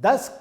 10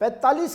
$45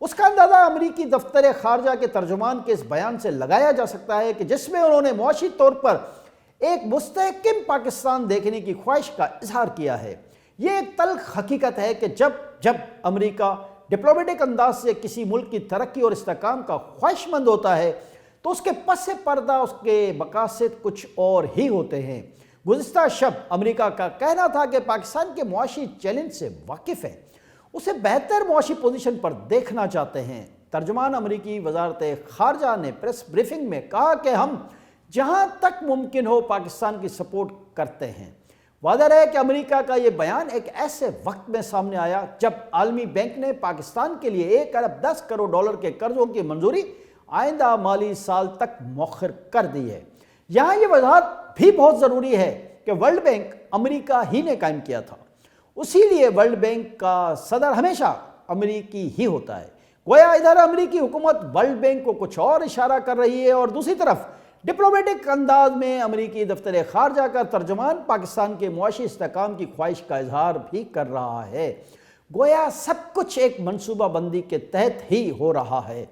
اس کا اندازہ امریکی دفتر خارجہ کے ترجمان کے اس بیان سے لگایا جا سکتا ہے کہ جس میں انہوں نے معاشی طور پر ایک مستحکم پاکستان دیکھنے کی خواہش کا اظہار کیا ہے۔ یہ ایک تلخ حقیقت ہے کہ جب امریکہ ڈپلومیٹک انداز سے کسی ملک کی ترقی اور استحکام کا خواہش مند ہوتا ہے تو اس کے پس پردہ اس کے مقاصد کچھ اور ہی ہوتے ہیں۔ گزشتہ شب امریکہ کا کہنا تھا کہ پاکستان کے معاشی چیلنج سے واقف ہے، اسے بہتر معاشی پوزیشن پر دیکھنا چاہتے ہیں۔ ترجمان امریکی وزارت خارجہ نے پریس بریفنگ میں کہا کہ ہم جہاں تک ممکن ہو پاکستان کی سپورٹ کرتے ہیں۔ واضح ہے کہ امریکہ کا یہ بیان ایک ایسے وقت میں سامنے آیا جب عالمی بینک نے پاکستان کے لیے 1 ارب 10 کروڑ ڈالر کے قرضوں کی منظوری آئندہ مالی سال تک مؤخر کر دی ہے۔ یہاں یہ وضاحت بھی بہت ضروری ہے کہ ورلڈ بینک امریکہ ہی نے قائم کیا تھا، اسی لیے ورلڈ بینک کا صدر ہمیشہ امریکی ہی ہوتا ہے۔ گویا ادھر امریکی حکومت ورلڈ بینک کو کچھ اور اشارہ کر رہی ہے اور دوسری طرف ڈپلومیٹک انداز میں امریکی دفتر خارجہ کا ترجمان پاکستان کے معاشی استحکام کی خواہش کا اظہار بھی کر رہا ہے۔ گویا سب کچھ ایک منصوبہ بندی کے تحت ہی ہو رہا ہے۔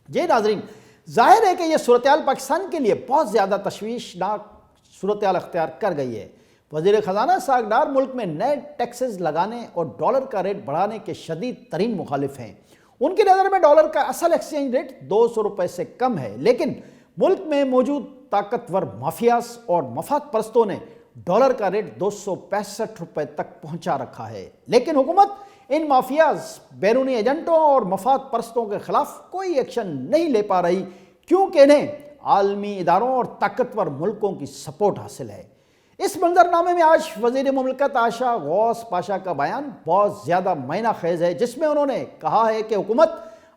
جی ناظرین، ظاہر ہے کہ یہ صورتحال پاکستان کے لیے بہت زیادہ تشویشناک صورتحال اختیار کر گئی ہے۔ وزیر خزانہ اسحاق ڈار ملک میں نئے ٹیکسز لگانے اور ڈالر کا ریٹ بڑھانے کے شدید ترین مخالف ہیں۔ ان کی نظر میں ڈالر کا اصل ایکسچینج ریٹ 200 روپے سے کم ہے، لیکن ملک میں موجود طاقتور مافیاز اور مفاد پرستوں نے ڈالر کا ریٹ 265 روپے تک پہنچا رکھا ہے۔ لیکن حکومت ان مافیاز، بیرونی ایجنٹوں اور مفاد پرستوں کے خلاف کوئی ایکشن نہیں لے پا رہی کیونکہ انہیں عالمی اداروں اور طاقتور ملکوں کی سپورٹ حاصل ہے۔ اس منظرنامے میں آج وزیر مملکت عائشہ غوث پاشا کا بیان بہت زیادہ معنی خیز ہے، جس میں انہوں نے کہا ہے کہ حکومت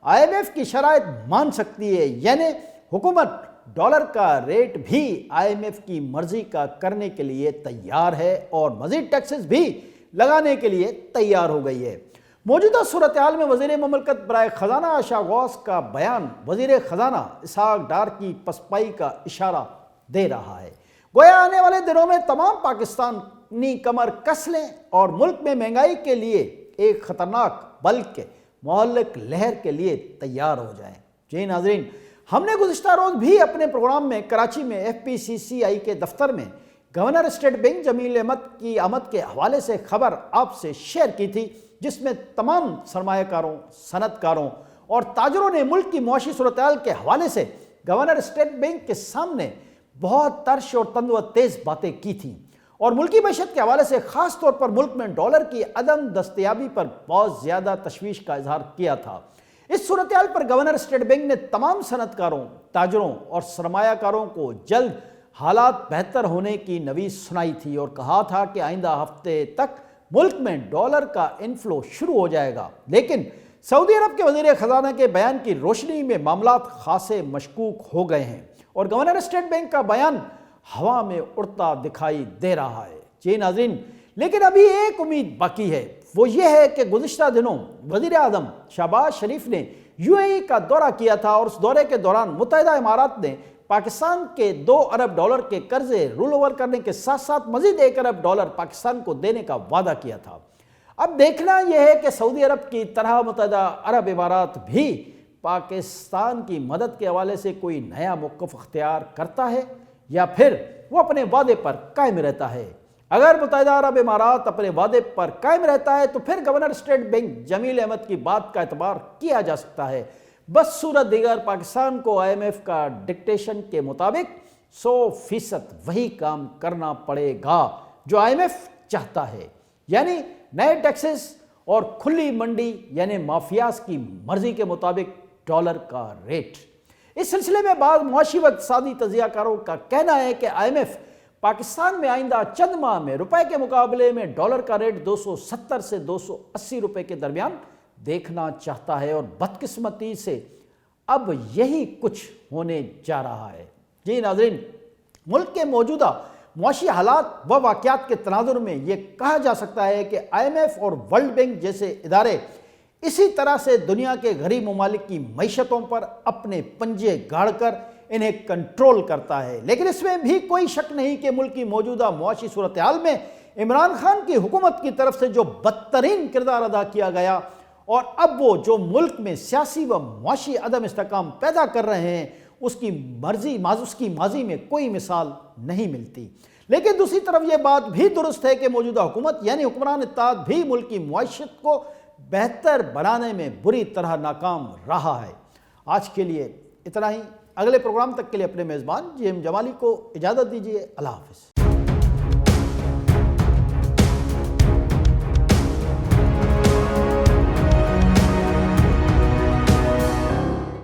IMF کی شرائط مان سکتی ہے، یعنی حکومت ڈالر کا ریٹ بھی IMF کی مرضی کا کرنے کے لیے تیار ہے اور مزید ٹیکسز بھی لگانے کے لیے تیار ہو گئی ہے۔ موجودہ صورتحال میں وزیر مملکت برائے خزانہ عائشہ غوث کا بیان وزیر خزانہ اسحاق ڈار کی پسپائی کا اشارہ دے رہا ہے۔ گویا آنے والے دنوں میں تمام پاکستانی کمر کس لیں اور ملک میں مہنگائی کے لیے ایک خطرناک بلکہ مہلک لہر کے لیے تیار ہو جائیں۔ جی ناظرین، ہم نے گزشتہ روز بھی اپنے پروگرام میں کراچی میں FPCCI کے دفتر میں گورنر اسٹیٹ بینک جمیل احمد کی آمد کے حوالے سے خبر آپ سے شیئر کی تھی، جس میں تمام سرمایہ کاروں، صنعت کاروں اور تاجروں نے ملک کی معاشی صورتحال کے حوالے سے گورنر اسٹیٹ بینک کے سامنے بہت ترش اور تند و تیز باتیں کی تھیں اور ملکی معیشت کے حوالے سے خاص طور پر ملک میں ڈالر کی عدم دستیابی پر بہت زیادہ تشویش کا اظہار کیا تھا۔ اس صورتحال پر گورنر اسٹیٹ بینک نے تمام صنعت کاروں، تاجروں اور سرمایہ کاروں کو جلد حالات بہتر ہونے کی نوید سنائی تھی اور کہا تھا کہ آئندہ ہفتے تک ملک میں ڈالر کا انفلو شروع ہو جائے گا۔ لیکن سعودی عرب کے وزیر خزانہ کے بیان کی روشنی میں معاملات خاصے مشکوک ہو گئے ہیں اور گورنر اسٹیٹ بینک کا بیان ہوا میں اڑتا دکھائی دے رہا ہے۔ جی ناظرین، لیکن ابھی ایک امید باقی ہے، وہ یہ ہے کہ گزشتہ دنوں وزیر اعظم شہباز شریف نے UAE کا دورہ کیا تھا اور اس دورے کے دوران متحدہ امارات نے پاکستان کے 2 ارب ڈالر کے قرضے رول اوور کرنے کے ساتھ ساتھ مزید 1 ارب ڈالر پاکستان کو دینے کا وعدہ کیا تھا۔ اب دیکھنا یہ ہے کہ سعودی عرب کی طرح متحدہ عرب امارات بھی پاکستان کی مدد کے حوالے سے کوئی نیا موقف اختیار کرتا ہے یا پھر وہ اپنے وعدے پر قائم رہتا ہے۔ اگر متحدہ عرب امارات اپنے وعدے پر قائم رہتا ہے تو پھر گورنر اسٹیٹ بینک جمیل احمد کی بات کا اعتبار کیا جا سکتا ہے۔ بس صورت دیگر پاکستان کو IMF کا ڈکٹیشن کے مطابق 100% وہی کام کرنا پڑے گا جو IMF چاہتا ہے، یعنی نئے ٹیکسز اور کھلی منڈی، یعنی مافیاز کی مرضی کے مطابق ڈالر کا ریٹ۔ اس سلسلے میں بعض معاشی و اقتصادی تجزیہ کاروں کا کہنا ہے کہ IMF پاکستان میں آئندہ چند ماہ میں روپے کے مقابلے میں ڈالر کا ریٹ 270 سے 280 روپے کے درمیان دیکھنا چاہتا ہے اور بدقسمتی سے اب یہی کچھ ہونے جا رہا ہے۔ جی ناظرین، ملک کے موجودہ معاشی حالات و واقعات کے تناظر میں یہ کہا جا سکتا ہے کہ IMF اور ورلڈ بینک جیسے ادارے اسی طرح سے دنیا کے غریب ممالک کی معیشتوں پر اپنے پنجے گاڑ کر انہیں کنٹرول کرتا ہے۔ لیکن اس میں بھی کوئی شک نہیں کہ ملک کی موجودہ معاشی صورتحال میں عمران خان کی حکومت کی طرف سے جو بدترین کردار ادا کیا گیا اور اب وہ جو ملک میں سیاسی و معاشی عدم استحکام پیدا کر رہے ہیں اس کی ماضی میں کوئی مثال نہیں ملتی۔ لیکن دوسری طرف یہ بات بھی درست ہے کہ موجودہ حکومت یعنی حکمران اتحاد بھی ملک کی معیشت کو بہتر بنانے میں بری طرح ناکام رہا ہے۔ آج کے لیے اتنا ہی، اگلے پروگرام تک کے لیے اپنے میزبان جی ایم جمالی کو اجازت دیجیے۔ اللہ حافظ۔